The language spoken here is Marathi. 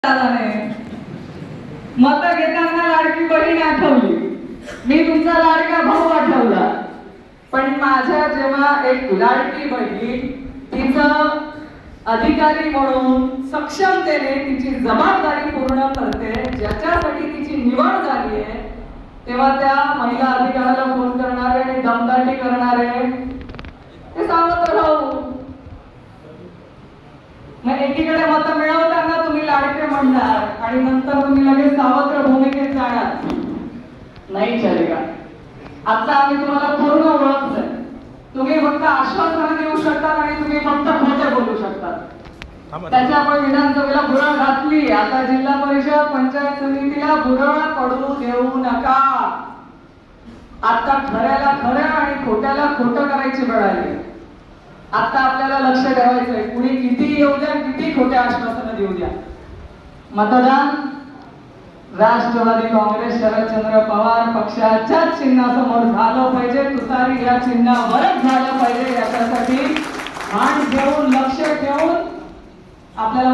मत घेताना लाडकी बहीण आठवली, मी तुमचा लाडका भाऊ आठवला, पण माझ्या जेव्हा एक लाडकी बहीण तिचं अधिकारी म्हणून सक्षमतेने तिची जबाबदारी पूर्ण करते, ज्याच्यासाठी तिची निवड झाली आहे, तेव्हा त्या महिला अधिकाऱ्याला फोन करणारे आणि दमदाटी करणारे ते सावत्र भाऊ. मग एकीकडे मत मिळवताना तुम्ही लाडके म्हणणार आणि नंतर तुम्ही लगेच सावत्र भूमिकेत जाणार. नाही चलेगा. आता आम्ही तुम्हाला पूर्ण ओळखलंय. तुम्ही फक्त आश्वासन देऊ शकतात आणि तुम्ही फक्त खोटे बोलू शकतात. त्याच्यामुळे विधानसभेला भुरळ घातली. आता जिल्हा परिषद पंचायत समितीला भुरळ पडू देऊ नका. आता खऱ्याला खरं आणि खोट्याला खोटं करायची वेळ आली. आता आपल्याला लक्ष ठेवायचंय. कुणी किती येऊ द्या, किती खोटे आश्वासनं देऊ द्या, मतदान राष्ट्रवादी काँग्रेस शरदचंद्र पवार पक्षाच्याच चिन्हासमोर झालं पाहिजे. तुतारी या चिन्हावरच झालं पाहिजे. याच्यासाठी मान ठेवून लक्ष ठेवून आपल्याला